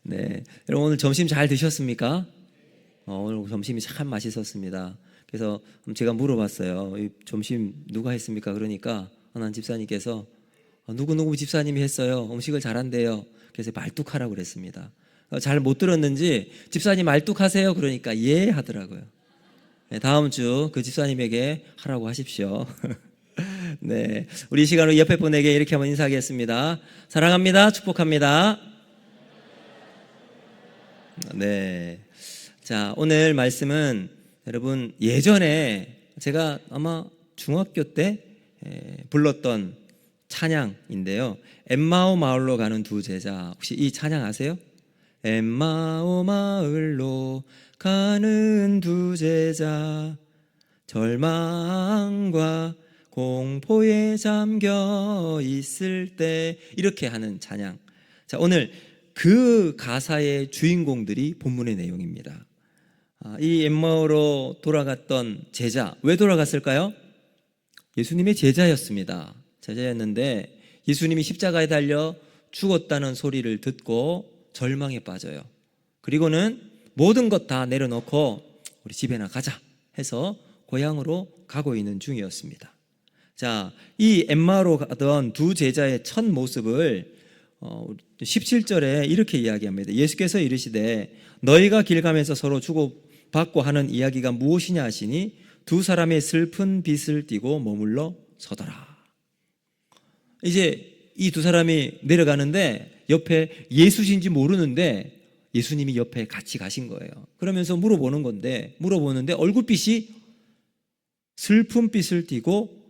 네, 여러분 오늘 점심 잘 드셨습니까? 오늘 점심이 참 맛있었습니다. 그래서 제가 물어봤어요. 이 점심 누가 했습니까? 그러니까 한 집사님께서 누구누구 집사님이 했어요. 음식을 잘한대요. 그래서 말뚝하라고 그랬습니다. 잘 못 들었는지 집사님 말뚝하세요. 그러니까 예 하더라고요. 네, 다음 주 그 집사님에게 하라고 하십시오. 네, 우리 이 시간으로 옆에 분에게 이렇게 한번 인사하겠습니다. 사랑합니다. 축복합니다. 네. 자, 오늘 말씀은 여러분 예전에 제가 아마 중학교 때 불렀던 찬양인데요. 엠마오 마을로 가는 두 제자, 혹시 이 찬양 아세요? 엠마오 마을로 가는 두 제자, 절망과 공포에 잠겨 있을 때, 이렇게 하는 찬양. 자, 오늘 그 가사의 주인공들이 본문의 내용입니다. 이 엠마오로 돌아갔던 제자, 왜 돌아갔을까요? 예수님의 제자였습니다. 제자였는데 예수님이 십자가에 달려 죽었다는 소리를 듣고 절망에 빠져요. 그리고는 모든 것 다 내려놓고 우리 집에나 가자 해서 고향으로 가고 있는 중이었습니다. 자, 이 엠마오로 가던 두 제자의 첫 모습을 17절에 이렇게 이야기합니다. 예수께서 이르시되 너희가 길 가면서 서로 주고받고 하는 이야기가 무엇이냐 하시니 두 사람의 슬픈 빛을 띠고 머물러 서더라. 이제 이 두 사람이 내려가는데 옆에 예수신지 모르는데 예수님이 옆에 같이 가신 거예요. 그러면서 물어보는데 얼굴빛이 슬픈 빛을 띠고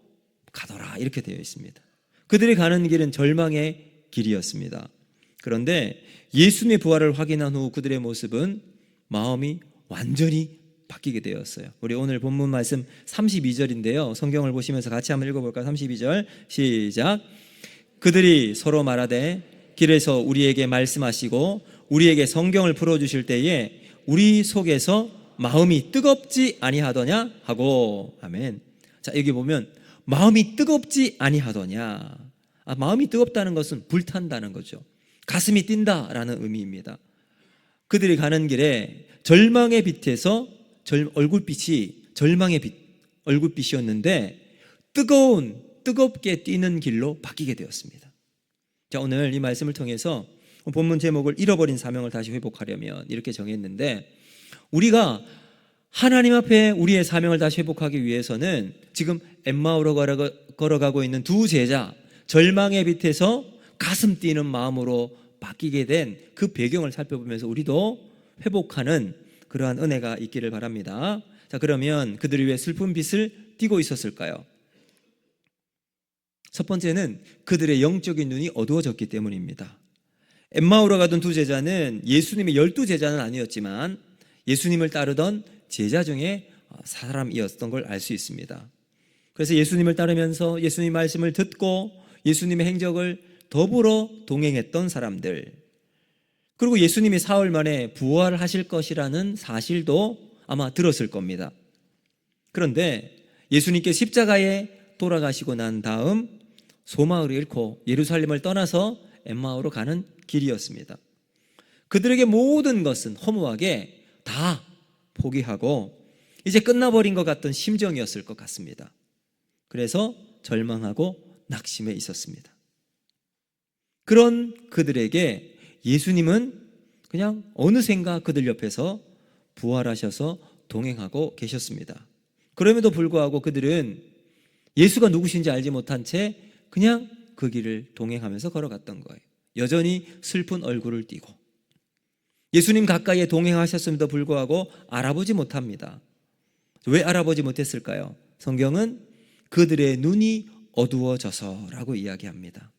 가더라, 이렇게 되어 있습니다. 그들이 가는 길은 절망의 길이었습니다. 그런데 예수님의 부활을 확인한 후 그들의 모습은 마음이 완전히 바뀌게 되었어요. 우리 오늘 본문 말씀 32절인데요. 성경을 보시면서 같이 한번 읽어볼까요? 32절 시작. 그들이 서로 말하되 길에서 우리에게 말씀하시고 우리에게 성경을 풀어주실 때에 우리 속에서 마음이 뜨겁지 아니하더냐 하고. 아멘. 자, 여기 보면 마음이 뜨겁지 아니하더냐. 마음이 뜨겁다는 것은 불탄다는 거죠. 가슴이 뛴다라는 의미입니다. 그들이 가는 길에 절망의 빛에서 얼굴빛이 절망의 빛, 얼굴빛이었는데 뜨겁게 뛰는 길로 바뀌게 되었습니다. 자, 오늘 이 말씀을 통해서 본문 제목을 잃어버린 사명을 다시 회복하려면 이렇게 정했는데, 우리가 하나님 앞에 우리의 사명을 다시 회복하기 위해서는 지금 엠마오로 걸어가고 있는 두 제자, 절망의 빛에서 가슴 뛰는 마음으로 바뀌게 된 그 배경을 살펴보면서 우리도 회복하는 그러한 은혜가 있기를 바랍니다. 자, 그러면 그들이 왜 슬픈 빛을 띠고 있었을까요? 첫 번째는 그들의 영적인 눈이 어두워졌기 때문입니다. 엠마오로 가던 두 제자는 예수님의 12제자는 아니었지만 예수님을 따르던 제자 중에 사람이었던 걸 알 수 있습니다. 그래서 예수님을 따르면서 예수님 말씀을 듣고 예수님의 행적을 더불어 동행했던 사람들, 그리고 예수님이 사흘 만에 부활하실 것이라는 사실도 아마 들었을 겁니다. 그런데 예수님께 십자가에 돌아가시고 난 다음 소망을 잃고 예루살렘을 떠나서 엠마오로 가는 길이었습니다. 그들에게 모든 것은 허무하게 다 포기하고 이제 끝나버린 것 같던 심정이었을 것 같습니다. 그래서 절망하고 낙심해 있었습니다. 그런 그들에게 예수님은 그냥 어느샌가 그들 옆에서 부활하셔서 동행하고 계셨습니다. 그럼에도 불구하고 그들은 예수가 누구신지 알지 못한 채 그냥 그 길을 동행하면서 걸어갔던 거예요. 여전히 슬픈 얼굴을 띠고. 예수님 가까이에 동행하셨음에도 불구하고 알아보지 못합니다. 왜 알아보지 못했을까요? 성경은 그들의 눈이 어두워져서라고 이야기합니다.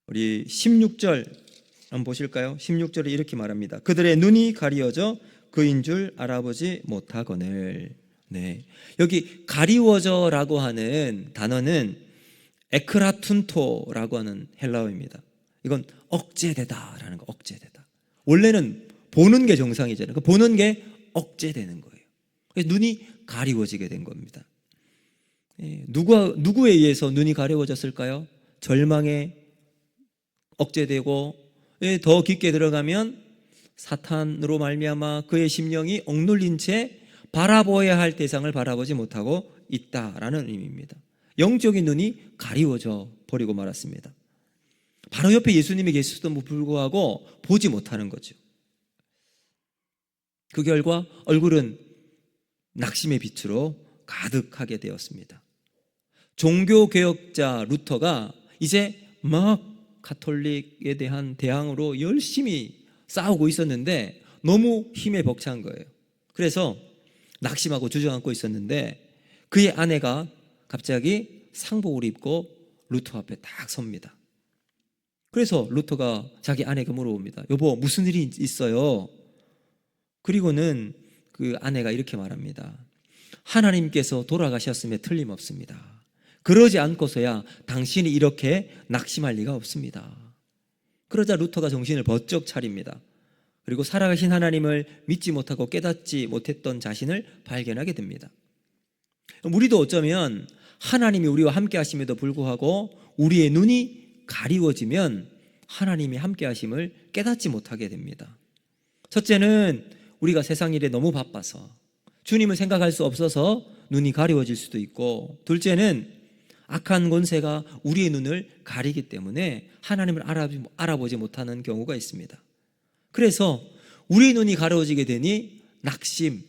우리 16절 한번 보실까요? 16절에 이렇게 말합니다. 그들의 눈이 가리워져 그인 줄 알아보지 못하거늘. 네, 여기 가리워져라고 하는 단어는 에크라툰토라고 하는 헬라어입니다. 이건 억제되다라는 거, 억제되다. 원래는 보는 게 정상이잖아요. 보는 게 억제되는 거예요. 그래서 눈이 가리워지게 된 겁니다. 누구에 의해서 눈이 가리워졌을까요? 절망에 억제되고 더 깊게 들어가면 사탄으로 말미암아 그의 심령이 억눌린 채 바라보아야 할 대상을 바라보지 못하고 있다라는 의미입니다. 영적인 눈이 가리워져 버리고 말았습니다. 바로 옆에 예수님이 계셨음에도 불구하고 보지 못하는 거죠. 그 결과 얼굴은 낙심의 빛으로 가득하게 되었습니다. 종교개혁자 루터가 이제 막 가톨릭에 대한 대항으로 열심히 싸우고 있었는데 너무 힘에 벅찬 거예요. 그래서 낙심하고 주저앉고 있었는데 그의 아내가 갑자기 상복을 입고 루터 앞에 딱 섭니다. 그래서 루터가 자기 아내에게 물어봅니다. 여보, 무슨 일이 있어요? 그리고는 그 아내가 이렇게 말합니다. 하나님께서 돌아가셨음에 틀림없습니다. 그러지 않고서야 당신이 이렇게 낙심할 리가 없습니다. 그러자 루터가 정신을 번쩍 차립니다. 그리고 살아가신 하나님을 믿지 못하고 깨닫지 못했던 자신을 발견하게 됩니다. 우리도 어쩌면 하나님이 우리와 함께 하심에도 불구하고 우리의 눈이 가리워지면 하나님이 함께 하심을 깨닫지 못하게 됩니다. 첫째는 우리가 세상 일에 너무 바빠서 주님을 생각할 수 없어서 눈이 가리워질 수도 있고, 둘째는 악한 권세가 우리의 눈을 가리기 때문에 하나님을 알아보지 못하는 경우가 있습니다. 그래서 우리의 눈이 가려워지게 되니 낙심,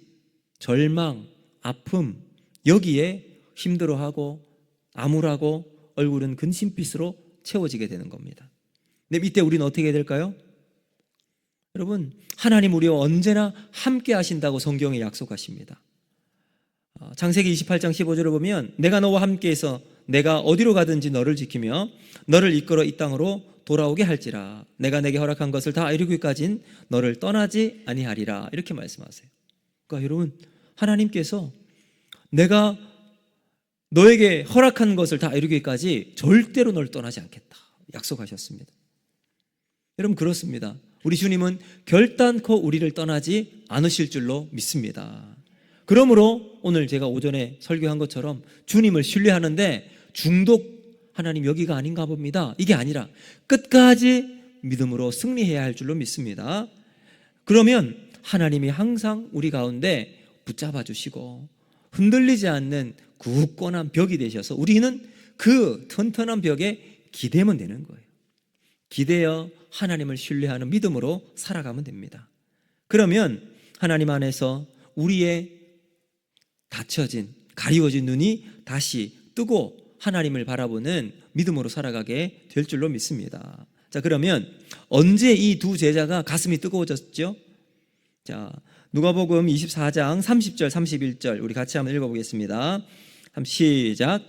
절망, 아픔, 여기에 힘들어하고 암울하고 얼굴은 근심빛으로 채워지게 되는 겁니다. 근데 이때 우리는 어떻게 해야 될까요? 여러분, 하나님 우리와 언제나 함께 하신다고 성경에 약속하십니다. 창세기 28장 15절을 보면 내가 너와 함께해서 내가 어디로 가든지 너를 지키며 너를 이끌어 이 땅으로 돌아오게 할지라 내가 내게 허락한 것을 다 이루기까진 너를 떠나지 아니하리라, 이렇게 말씀하세요. 그러니까 여러분, 하나님께서 내가 너에게 허락한 것을 다 이루기까지 절대로 널 떠나지 않겠다 약속하셨습니다. 여러분, 그렇습니다. 우리 주님은 결단코 우리를 떠나지 않으실 줄로 믿습니다. 그러므로 오늘 제가 오전에 설교한 것처럼 주님을 신뢰하는데 중독, 하나님 여기가 아닌가 봅니다, 이게 아니라 끝까지 믿음으로 승리해야 할 줄로 믿습니다. 그러면 하나님이 항상 우리 가운데 붙잡아 주시고 흔들리지 않는 굳건한 벽이 되셔서 우리는 그 튼튼한 벽에 기대면 되는 거예요. 기대어 하나님을 신뢰하는 믿음으로 살아가면 됩니다. 그러면 하나님 안에서 우리의 닫혀진, 가리워진 눈이 다시 뜨고 하나님을 바라보는 믿음으로 살아가게 될 줄로 믿습니다. 자, 그러면 언제 이 두 제자가 가슴이 뜨거워졌죠? 자, 누가복음 24장 30절 31절 우리 같이 한번 읽어보겠습니다. 시작.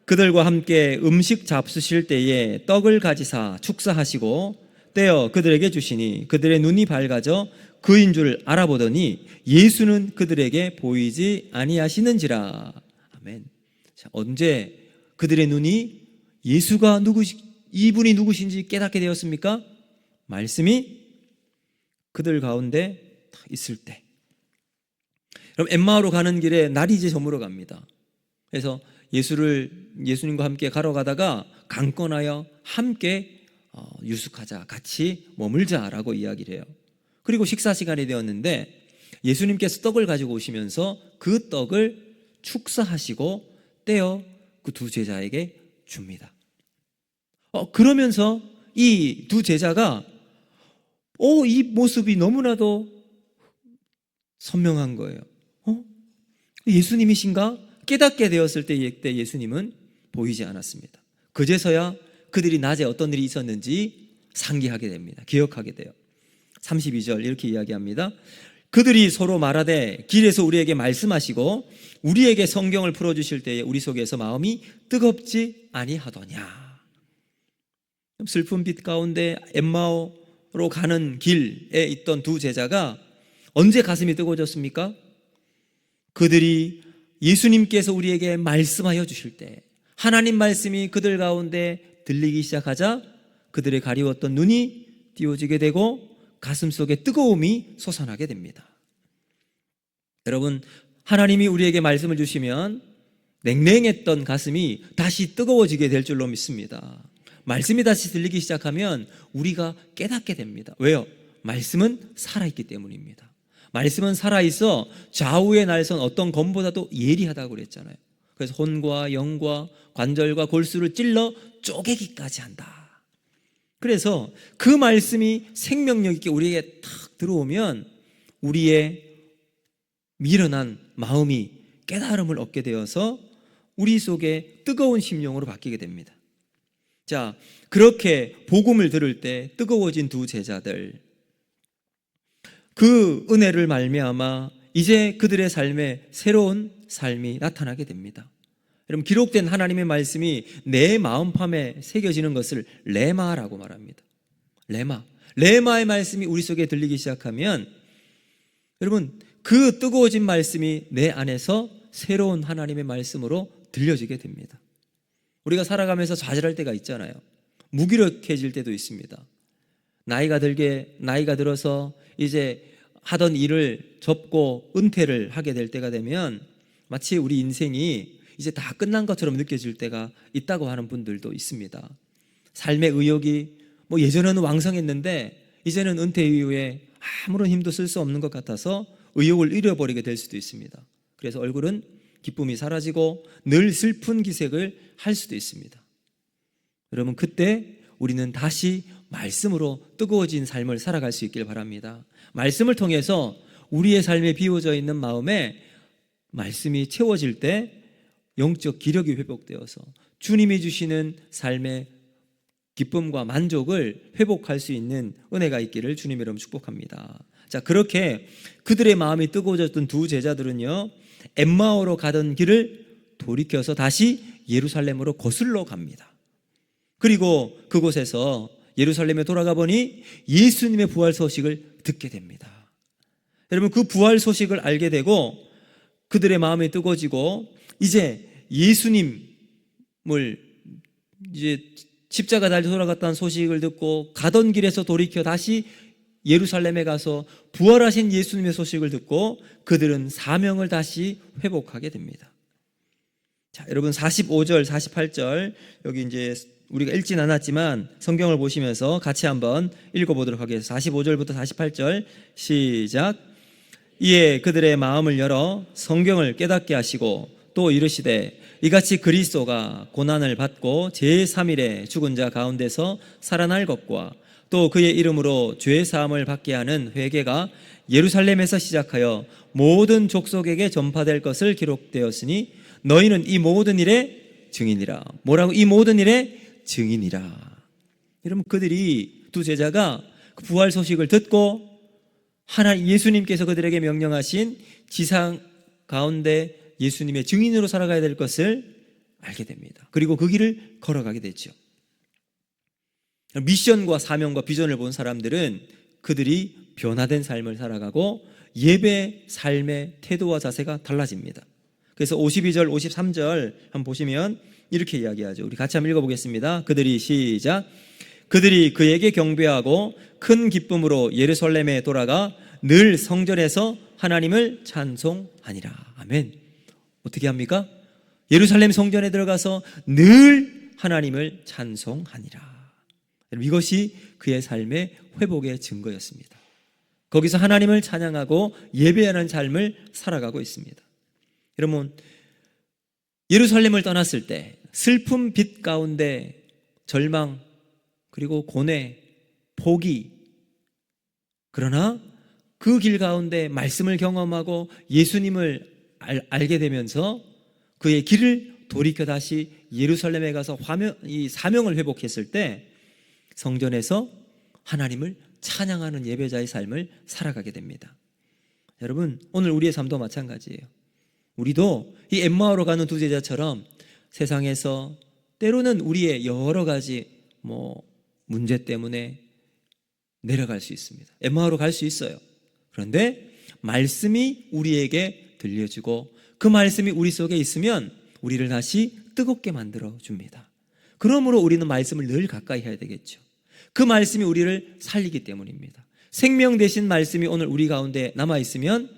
그들과 함께 음식 잡수실 때에 떡을 가지사 축사하시고 떼어 그들에게 주시니 그들의 눈이 밝아져 그인 줄 알아보더니 예수는 그들에게 보이지 아니하시는지라. 아멘. 자, 언제 그들의 눈이 예수가 이분이 누구신지 깨닫게 되었습니까? 말씀이 그들 가운데 있을 때. 그럼 엠마오로 가는 길에 날이 이제 저물어 갑니다. 그래서 예수님과 함께 걸어가다가 강권하여 함께 유숙하자, 같이 머물자라고 이야기를 해요. 그리고 식사 시간이 되었는데 예수님께서 떡을 가지고 오시면서 그 떡을 축사하시고 떼어 그 두 제자에게 줍니다. 그러면서 이 두 제자가 이 모습이 너무나도 선명한 거예요. 예수님이신가? 깨닫게 되었을 때 예수님은 보이지 않았습니다. 그제서야 그들이 낮에 어떤 일이 있었는지 상기하게 됩니다. 기억하게 돼요. 32절 이렇게 이야기합니다. 그들이 서로 말하되 길에서 우리에게 말씀하시고 우리에게 성경을 풀어주실 때에 우리 속에서 마음이 뜨겁지 아니하더냐. 슬픈 빛 가운데 엠마오로 가는 길에 있던 두 제자가 언제 가슴이 뜨거워졌습니까? 그들이 예수님께서 우리에게 말씀하여 주실 때, 하나님 말씀이 그들 가운데 들리기 시작하자 그들의 가리웠던 눈이 띄워지게 되고 가슴속에 뜨거움이 솟아나게 됩니다. 여러분, 하나님이 우리에게 말씀을 주시면 냉랭했던 가슴이 다시 뜨거워지게 될 줄로 믿습니다. 말씀이 다시 들리기 시작하면 우리가 깨닫게 됩니다. 왜요? 말씀은 살아있기 때문입니다. 말씀은 살아있어 좌우의 날선 어떤 검보다도 예리하다고 그랬잖아요. 그래서 혼과 영과 관절과 골수를 찔러 쪼개기까지 한다. 그래서 그 말씀이 생명력 있게 우리에게 탁 들어오면 우리의 미련한 마음이 깨달음을 얻게 되어서 우리 속에 뜨거운 심령으로 바뀌게 됩니다. 자, 그렇게 복음을 들을 때 뜨거워진 두 제자들, 그 은혜를 말미암아 이제 그들의 삶에 새로운 삶이 나타나게 됩니다. 여러분, 기록된 하나님의 말씀이 내 마음판에 새겨지는 것을 레마라고 말합니다. 레마의 말씀이 우리 속에 들리기 시작하면 여러분, 그 뜨거워진 말씀이 내 안에서 새로운 하나님의 말씀으로 들려지게 됩니다. 우리가 살아가면서 좌절할 때가 있잖아요. 무기력해질 때도 있습니다. 나이가 들어서 이제 하던 일을 접고 은퇴를 하게 될 때가 되면 마치 우리 인생이 이제 다 끝난 것처럼 느껴질 때가 있다고 하는 분들도 있습니다. 삶의 의욕이 예전에는 왕성했는데 이제는 은퇴 이후에 아무런 힘도 쓸 수 없는 것 같아서 의욕을 잃어버리게 될 수도 있습니다. 그래서 얼굴은 기쁨이 사라지고 늘 슬픈 기색을 할 수도 있습니다. 여러분, 그때 우리는 다시 말씀으로 뜨거워진 삶을 살아갈 수 있길 바랍니다. 말씀을 통해서 우리의 삶에 비워져 있는 마음에 말씀이 채워질 때 영적 기력이 회복되어서 주님이 주시는 삶의 기쁨과 만족을 회복할 수 있는 은혜가 있기를 주님 이름 축복합니다. 자, 그렇게 그들의 마음이 뜨거워졌던 두 제자들은요, 엠마오로 가던 길을 돌이켜서 다시 예루살렘으로 거슬러 갑니다. 그리고 그곳에서 예루살렘에 돌아가 보니 예수님의 부활 소식을 듣게 됩니다. 여러분, 그 부활 소식을 알게 되고 그들의 마음이 뜨거워지고 이제 예수님을 이제 십자가 달려 돌아갔다는 소식을 듣고 가던 길에서 돌이켜 다시 예루살렘에 가서 부활하신 예수님의 소식을 듣고 그들은 사명을 다시 회복하게 됩니다. 자, 여러분 45절, 48절 여기 이제 우리가 읽진 않았지만 성경을 보시면서 같이 한번 읽어보도록 하겠습니다. 45절부터 48절 시작. 이에 그들의 마음을 열어 성경을 깨닫게 하시고 또 이르시되 이같이 그리스도가 고난을 받고 제3일에 죽은 자 가운데서 살아날 것과 또 그의 이름으로 죄 사함을 받게 하는 회개가 예루살렘에서 시작하여 모든 족속에게 전파될 것을 기록되었으니 너희는 이 모든 일의 증인이라. 뭐라고? 이 모든 일의 증인이라. 여러분, 그들이 두 제자가 그 부활 소식을 듣고 하나님 예수님께서 그들에게 명령하신 지상 가운데 예수님의 증인으로 살아가야 될 것을 알게 됩니다. 그리고 그 길을 걸어가게 되죠. 미션과 사명과 비전을 본 사람들은 그들이 변화된 삶을 살아가고 예배 삶의 태도와 자세가 달라집니다. 그래서 52절, 53절 한번 보시면 이렇게 이야기하죠. 우리 같이 한번 읽어보겠습니다. 그들이 시작. 그들이 그에게 경배하고 큰 기쁨으로 예루살렘에 돌아가 늘 성전에서 하나님을 찬송하니라. 아멘. 어떻게 합니까? 예루살렘 성전에 들어가서 늘 하나님을 찬송하니라. 이것이 그의 삶의 회복의 증거였습니다. 거기서 하나님을 찬양하고 예배하는 삶을 살아가고 있습니다. 여러분, 예루살렘을 떠났을 때 슬픔 빛 가운데 절망 그리고 고뇌, 포기, 그러나 그 길 가운데 말씀을 경험하고 예수님을 알게 되면서 그의 길을 돌이켜 다시 예루살렘에 가서 이 사명을 회복했을 때 성전에서 하나님을 찬양하는 예배자의 삶을 살아가게 됩니다. 여러분, 오늘 우리의 삶도 마찬가지예요. 우리도 이 엠마오로 가는 두 제자처럼 세상에서 때로는 우리의 여러 가지 문제 때문에 내려갈 수 있습니다. 엠마오로 갈 수 있어요. 그런데 말씀이 우리에게 들려주고 그 말씀이 우리 속에 있으면 우리를 다시 뜨겁게 만들어 줍니다. 그러므로 우리는 말씀을 늘 가까이 해야 되겠죠. 그 말씀이 우리를 살리기 때문입니다. 생명 되신 말씀이 오늘 우리 가운데 남아있으면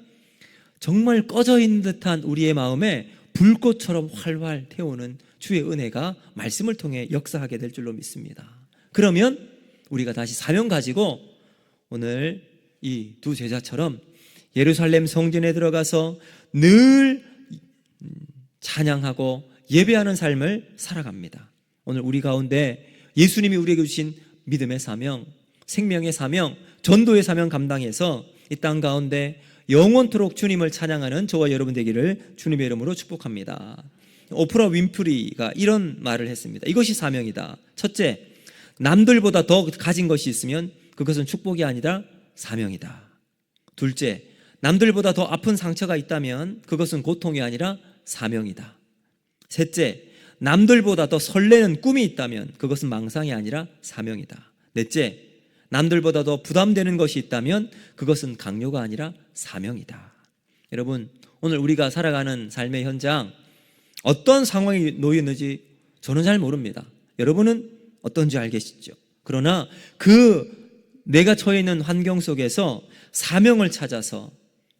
정말 꺼져 있는 듯한 우리의 마음에 불꽃처럼 활활 태우는 주의 은혜가 말씀을 통해 역사하게 될 줄로 믿습니다. 그러면 우리가 다시 사명 가지고 오늘 이 두 제자처럼 예루살렘 성전에 들어가서 늘 찬양하고 예배하는 삶을 살아갑니다. 오늘 우리 가운데 예수님이 우리에게 주신 믿음의 사명, 생명의 사명, 전도의 사명 감당해서 이 땅 가운데 영원토록 주님을 찬양하는 저와 여러분 되기를 주님의 이름으로 축복합니다. 오프라 윈프리가 이런 말을 했습니다. 이것이 사명이다. 첫째, 남들보다 더 가진 것이 있으면 그것은 축복이 아니라 사명이다. 둘째, 남들보다 더 아픈 상처가 있다면 그것은 고통이 아니라 사명이다. 셋째, 남들보다 더 설레는 꿈이 있다면 그것은 망상이 아니라 사명이다. 넷째, 남들보다 더 부담되는 것이 있다면 그것은 강요가 아니라 사명이다. 여러분, 오늘 우리가 살아가는 삶의 현장 어떤 상황이 놓여 있는지 저는 잘 모릅니다. 여러분은 어떤지 알겠죠? 그러나 내가 처해 있는 환경 속에서 사명을 찾아서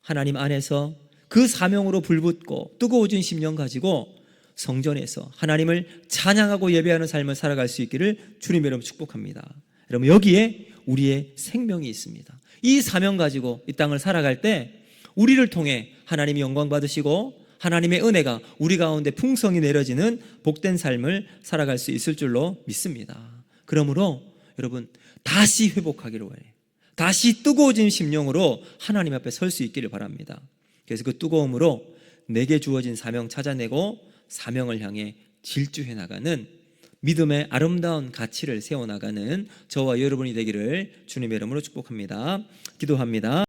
하나님 안에서 그 사명으로 불붙고 뜨거워진 심령 가지고 성전에서 하나님을 찬양하고 예배하는 삶을 살아갈 수 있기를 주님 여러분 축복합니다. 여러분, 여기에 우리의 생명이 있습니다. 이 사명 가지고 이 땅을 살아갈 때 우리를 통해 하나님이 영광 받으시고 하나님의 은혜가 우리 가운데 풍성히 내려지는 복된 삶을 살아갈 수 있을 줄로 믿습니다. 그러므로 여러분, 다시 회복하기를 원해요. 다시 뜨거워진 심령으로 하나님 앞에 설 수 있기를 바랍니다. 그래서 그 뜨거움으로 내게 주어진 사명 찾아내고 사명을 향해 질주해 나가는 믿음의 아름다운 가치를 세워나가는 저와 여러분이 되기를 주님의 이름으로 축복합니다. 기도합니다.